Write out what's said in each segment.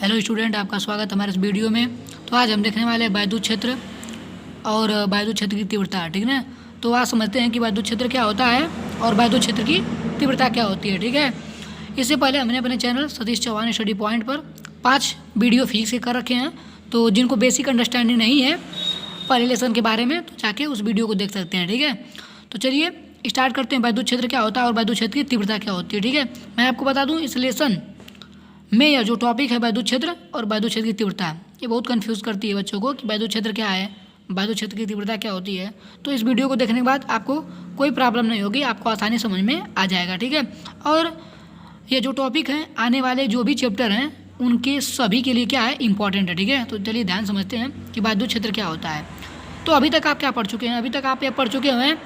Hello student, आपका स्वागत हमारे इस वीडियो में। तो आज हम देखने वाले हैं वैद्युत क्षेत्र और वैद्युत क्षेत्र की तीव्रता, ठीक है। तो आज समझते हैं कि वैद्युत क्षेत्र क्या होता है और वैद्युत क्षेत्र की तीव्रता क्या होती है, ठीक है। इससे पहले हमने अपने channel Satish Chauhan study point पर 5 वीडियो फिक्स कर रखे हैं। तो जिनको बेसिक अंडरस्टैंडिंग नहीं है पहले लेसन के बारे में, तो जाके उस वीडियो को देख सकते हैं, ठीक है। तो चलिए स्टार्ट करते हैं। वैद्युत क्षेत्र क्या होता है और वैद्युत क्षेत्र की तीव्रता क्या होती है, ठीक है। मैं आपको बता दूँ, इस लेसन में यह जो टॉपिक है वैद्युत क्षेत्र और वैद्युत क्षेत्र की तीव्रता, ये बहुत कंफ्यूज करती है बच्चों को कि वैद्युत क्षेत्र क्या है, वैद्युत क्षेत्र की तीव्रता क्या होती है। तो इस वीडियो को देखने के बाद आपको कोई प्रॉब्लम नहीं होगी, आपको आसानी समझ में आ जाएगा, ठीक है। और ये जो टॉपिक है, आने वाले जो भी चैप्टर हैं उनके सभी के लिए क्या है, इंपॉर्टेंट है, ठीक है। तो चलिए ध्यान समझते हैं कि वैद्युत क्षेत्र क्या होता है। तो अभी तक आप क्या पढ़ चुके हैं? अभी तक आप ये पढ़ चुके हैं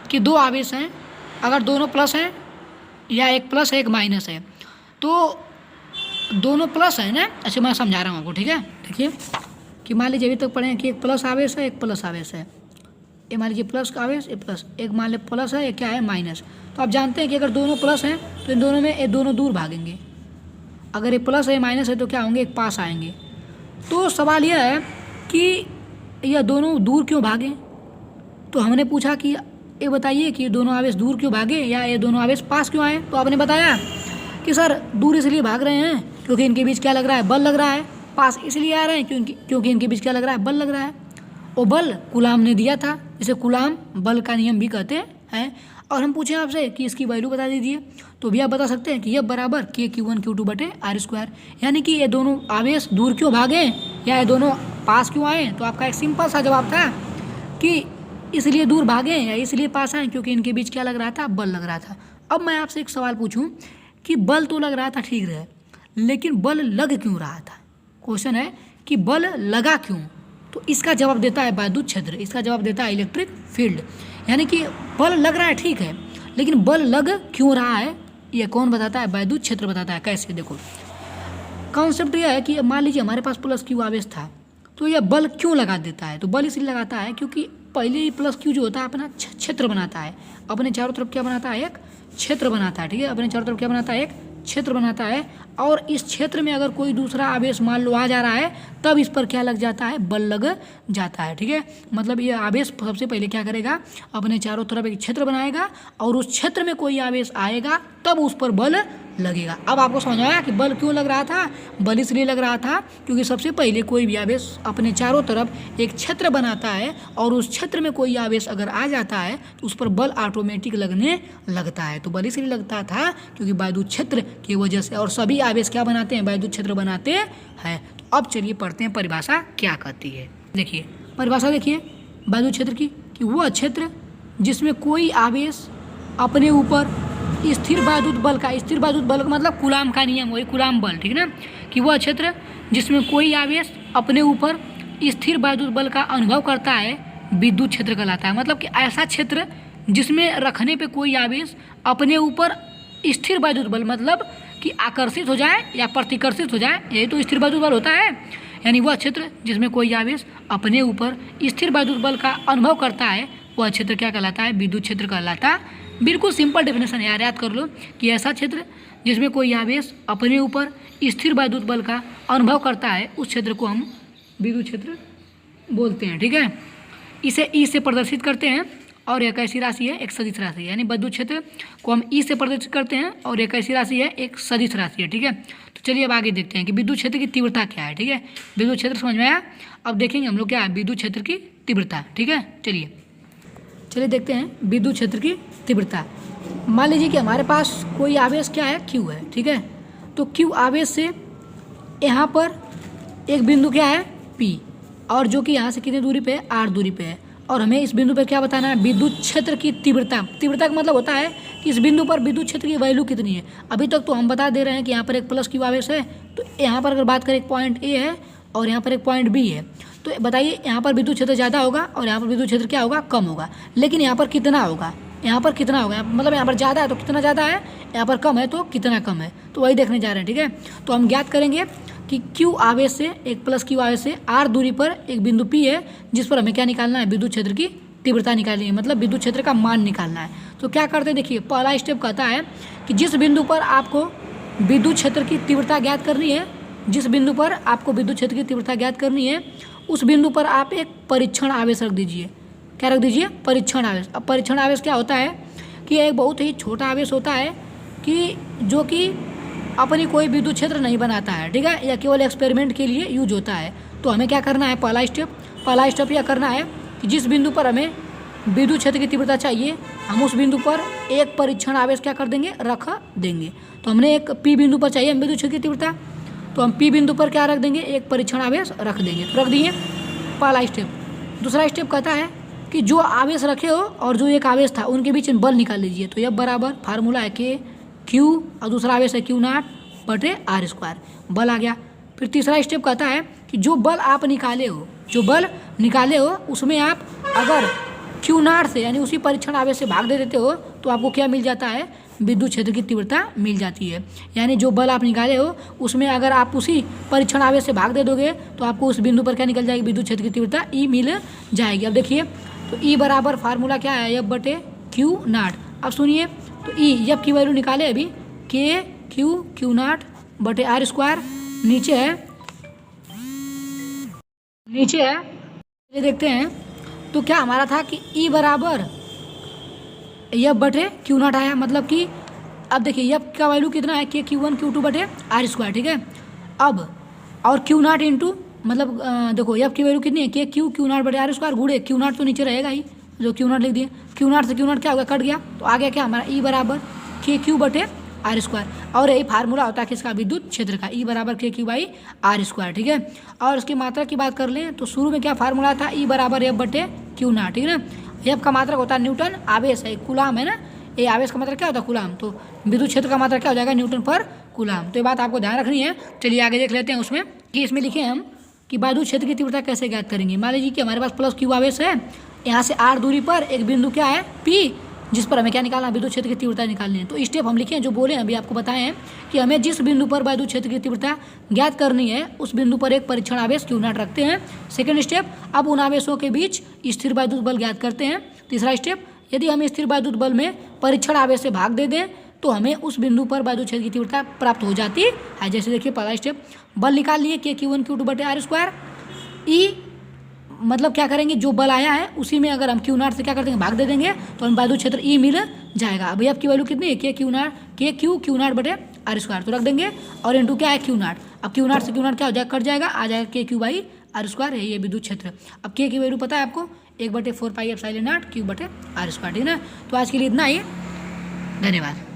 कि दो आवेश हैं, अगर दोनों प्लस हैं या एक प्लस है एक माइनस है, तो दोनों प्लस है ना। अच्छा, मैं समझा रहा हूँ आपको, ठीक है। देखिए कि मान लीजिए अभी तक पढ़े हैं कि एक प्लस आवेश है एक प्लस आवेश है। ये मान लीजिए प्लस का आवेश, ये प्लस, एक मान लीजिए प्लस है, ये क्या है, माइनस। तो आप जानते हैं कि अगर दोनों प्लस हैं तो इन दोनों में ये दोनों दूर भागेंगे। अगर ये प्लस है माइनस है तो क्या होंगे, एक पास आएंगे। तो सवाल यह है कि यह दोनों दूर क्यों भागे। तो हमने पूछा कि ये बताइए कि ये दोनों आवेश दूर क्यों भागे या ये दोनों आवेश पास क्यों आए। तो आपने बताया कि सर दूर इसलिए भाग रहे हैं क्योंकि इनके बीच क्या लग रहा है, बल लग रहा है। पास इसलिए आ रहे हैं क्योंकि इनके बीच क्या लग रहा है, बल लग रहा है। वो बल कूलाम ने दिया था, जिसे कूलाम बल का नियम भी कहते हैं। और हम पूछें आपसे कि इसकी वैल्यू बता दीजिए, तो भी आप बता सकते हैं कि यह बराबर KQ1Q2/R²। यानी कि ये दोनों आवेश दूर क्यों भागे या ये दोनों पास क्यों आए। तो आपका एक सिंपल सा जवाब था कि इसलिए दूर भागे या इसलिए पास आए क्योंकि इनके बीच क्या लग रहा था, बल लग रहा था। अब मैं आपसे एक सवाल पूछूं कि बल तो लग रहा था, ठीक है, लेकिन बल लग क्यों रहा था। क्वेश्चन है कि बल लगा क्यों। तो इसका जवाब देता है वैद्युत क्षेत्र, इसका जवाब देता है इलेक्ट्रिक फील्ड। यानी कि बल लग रहा है, ठीक है, लेकिन बल लग क्यों रहा है, ये कौन बताता है, वैद्युत क्षेत्र बताता है। कैसे, देखो कॉन्सेप्ट यह है कि मान लीजिए हमारे पास प्लस क्यू आवेश था, तो यह बल क्यों लगा देता है। तो बल इसलिए लगाता है क्योंकि पहले ही प्लस क्यू जो होता है अपना क्षेत्र बनाता है, अपने चारों तरफ क्या बनाता है, एक क्षेत्र बनाता है, ठीक है। अपने चारों तरफ क्या बनाता है, एक क्षेत्र बनाता है। और इस क्षेत्र में अगर कोई दूसरा आवेश मान लो आ जा रहा है, तब इस पर क्या लग जाता है, बल लग जाता है, ठीक है। मतलब ये आवेश सबसे पहले क्या करेगा, अपने चारों तरफ एक क्षेत्र बनाएगा और उस क्षेत्र में कोई आवेश आएगा तब उस पर बल लगेगा। अब आपको समझ आया कि बल क्यों लग रहा था। बल इसलिए लग रहा था क्योंकि सबसे पहले कोई भी आवेश अपने चारों तरफ एक क्षेत्र बनाता है और उस क्षेत्र में कोई आवेश अगर आ जाता है तो उस पर बल ऑटोमेटिक लगने लगता है। तो बल इसलिए लगता था क्योंकि वैद्युत क्षेत्र की वजह से। और सभी आवेश क्या बनाते हैं, वैद्युत क्षेत्र बनाते हैं। तो अब चलिए पढ़ते हैं परिभाषा क्या कहती है। देखिए परिभाषा देखिए वैद्युत क्षेत्र की, कि वह क्षेत्र जिसमें कोई आवेश अपने ऊपर स्थिर वैद्युत बल का, स्थिर वैद्युत बल का मतलब कूलाम का नियम, वही कूलाम बल, ठीक है ना। कि वह क्षेत्र जिसमें कोई आवेश अपने ऊपर स्थिर वैद्युत बल का अनुभव करता है विद्युत क्षेत्र कहलाता है। मतलब कि ऐसा क्षेत्र जिसमें रखने पे कोई आवेश अपने ऊपर स्थिर वैद्युत बल, मतलब कि आकर्षित हो जाए या प्रतिकर्षित हो जाए, यही तो स्थिर वैद्युत बल होता है। यानी वह क्षेत्र जिसमें कोई आवेश अपने ऊपर स्थिर वैद्युत बल का अनुभव करता है, वह क्षेत्र क्या कहलाता है, विद्युत क्षेत्र कहलाता। बिल्कुल सिंपल डेफिनेशन है यार, याद कर लो कि ऐसा क्षेत्र जिसमें कोई आवेश अपने ऊपर स्थिर वैद्युत बल का अनुभव करता है, उस क्षेत्र को हम विद्युत क्षेत्र बोलते हैं, ठीक है। इसे ई से प्रदर्शित करते हैं और एक ऐसी राशि है, एक सदिश राशि है। यानी विद्युत क्षेत्र को हम ई से प्रदर्शित करते हैं और एक ऐसी राशि है, एक सदिश राशि है, ठीक है। तो चलिए अब आगे देखते हैं कि विद्युत क्षेत्र की तीव्रता क्या है, ठीक है। विद्युत क्षेत्र समझ में आया। अब देखेंगे हम लोग क्या है विद्युत क्षेत्र की तीव्रता, ठीक है। चलिए देखते हैं विद्युत क्षेत्र की तीव्रता। मान लीजिए कि हमारे पास कोई आवेश क्या है, क्यू है, ठीक है। तो क्यू आवेश से यहाँ पर एक बिंदु क्या है, पी, और जो कि यहाँ से कितनी दूरी पे है, आर दूरी पे है। और हमें इस बिंदु पर क्या बताना है, विद्युत क्षेत्र की तीव्रता। तीव्रता का मतलब होता है कि इस बिंदु पर विद्युत क्षेत्र की वैल्यू कितनी है। अभी तक तो हम बता दे रहे हैं कि यहाँ पर एक प्लस क्यू आवेश है, तो यहाँ पर अगर बात करें एक पॉइंट ए है और यहाँ पर एक पॉइंट बी है, तो बताइए यहाँ पर विद्युत क्षेत्र ज़्यादा होगा और यहाँ पर विद्युत क्षेत्र क्या होगा, कम होगा। लेकिन यहाँ पर कितना होगा, यहाँ पर कितना होगा, मतलब यहाँ पर ज़्यादा है तो कितना ज़्यादा है, यहाँ पर कम है तो कितना कम है, तो वही देखने जा रहे हैं, ठीक है। तो हम ज्ञात करेंगे कि क्यू आवेश से, एक प्लस क्यू आवेश से आर दूरी पर एक बिंदु पी है, जिस पर हमें क्या निकालना है, विद्युत क्षेत्र की तीव्रता निकालनी है, मतलब विद्युत क्षेत्र का मान निकालना है। तो क्या करते हैं, देखिए पहला स्टेप कहता है कि जिस बिंदु पर आपको विद्युत क्षेत्र की तीव्रता ज्ञात करनी है जिस बिंदु पर आपको विद्युत क्षेत्र की तीव्रता ज्ञात करनी है उस बिंदु पर आप एक परीक्षण आवेश रख दीजिए। क्या रख दीजिए? परीक्षण आवेश। अब परीक्षण आवेश क्या होता है कि एक बहुत ही छोटा आवेश होता है कि जो कि अपनी कोई विद्युत क्षेत्र नहीं बनाता है, ठीक है, या केवल एक्सपेरिमेंट के लिए यूज होता है। तो हमें क्या करना है? पहला स्टेप यह करना है कि जिस बिंदु पर हमें विद्युत क्षेत्र की तीव्रता चाहिए हम उस बिंदु पर एक परीक्षण आवेश क्या कर देंगे? रख देंगे। तो हमने एक पी बिंदु पर चाहिए विद्युत क्षेत्र की तीव्रता, तो हम पी बिंदु पर क्या रख देंगे? एक परीक्षण आवेश रख देंगे। तो रख दिए, पहला स्टेप। दूसरा स्टेप कहता है कि जो आवेश रखे हो और जो एक आवेश था उनके बीच में बल निकाल लीजिए। तो F बराबर फार्मूला है के क्यू और दूसरा आवेश है क्यू नॉट बटे आर स्क्वायर, बल आ गया। फिर तीसरा स्टेप कहता है कि जो बल आप निकाले हो उसमें आप अगर क्यू नॉट से यानी उसी परीक्षण आवेश से भाग दे देते हो तो आपको क्या मिल जाता है? विद्युत क्षेत्र की तीव्रता मिल जाती है। यानी जो बल आप निकाले हो उसमें अगर आप उसी परीक्षण आवेश से भाग दे दोगे तो आपको उस बिंदु पर क्या निकल जाएगी? विद्युत क्षेत्र की तीव्रता ई मिल जाएगी। अब देखिए तो ई बराबर फार्मूला क्या है? F बटे क्यू नॉट। अब सुनिए तो ई F की वैल्यू निकाले अभी के क्यू नॉट बटे आर स्क्वायर, नीचे है ये देखते हैं। तो क्या हमारा था कि ई बराबर F बटे क्यू नॉट आया, मतलब कि अब देखिए F का वैल्यू कितना है? के Q1 Q2 बटे आर स्क्वायर, ठीक है। अब और क्यू नॉट इंटू मतलब देखो F की वैल्यू कितनी है? के क्यू नॉट बटे आर स्क्वायर गुणे क्यू नॉट तो नीचे रहेगा ही, जो क्यू नॉट लिख दिए। क्यू नॉट से क्यू नॉट क्या होगा? कट गया। तो आ गया क्या हमारा? ई बराबर के क्यू बटे आर स्क्वायर, और यही फार्मूला होता है किसका? विद्युत क्षेत्र का, ई बराबर के क्यू बाई आर स्क्वायर, ठीक है। और उसकी मात्रा की बात कर लें तो शुरू में क्या फार्मूला था? ई बराबर F बटे क्यू नॉट, ठीक है ना। F का मात्रक होता है न्यूटन, आवेश है कूलाम है ना, ये आवेश का मात्रक क्या होता है? कूलाम। तो विद्युत क्षेत्र का मात्रक क्या हो जाएगा? न्यूटन पर कूलाम। तो ये बात आपको ध्यान रखनी है। चलिए आगे देख लेते हैं उसमें कि इसमें लिखे हम कि विद्युत क्षेत्र की तीव्रता कैसे ज्ञात करेंगे। मान लीजिए कि हमारे पास प्लस क्यू आवेश है, यहाँ से आर दूरी पर एक बिंदु क्या है? पी, जिस पर हमें क्या निकालना है? विद्युत क्षेत्र की तीव्रता निकालनी है। तो स्टेप हम लिखे हैं जो बोले अभी आपको बताए हैं कि हमें जिस बिंदु पर विद्युत क्षेत्र की तीव्रता ज्ञात करनी है उस बिंदु पर एक परीक्षण आवेश क्यू नॉट रखते हैं। सेकंड स्टेप, अब उन आवेशों के बीच स्थिर विद्युत बल ज्ञात करते हैं। तीसरा स्टेप, यदि हम स्थिर विद्युत बल में परीक्षण आवेश से भाग दे दें तो हमें उस बिंदु पर विद्युत क्षेत्र की तीव्रता प्राप्त हो जाती है। जैसे देखिए पहला स्टेप, बल निकाल लिए के Q1 Q2 बटे आर स्क्वायर। ई मतलब क्या करेंगे? जो बल आया है उसी में अगर हम क्यू नॉट से क्या कर देंगे? भाग दे देंगे तो हम विद्युत क्षेत्र ई मिल जाएगा। अब F की वैल्यू कितनी है? के क्यू नॉट बटे आर स्क्वायर, तो रख देंगे, और इंटू क्या है? Q not. अब क्यू नॉट से क्यू नॉट क्या हो जाएगा? कट जाएगा, आ जाएगा के क्यू बाई आर स्क्वायर है ये विद्युत क्षेत्र। अब के की वैल्यू पता है आपको? 1/4 पाई एप्सिलॉन नॉट क्यू बटे आर स्क्वायर, ठीक है ना। तो आज के लिए इतना ही, धन्यवाद।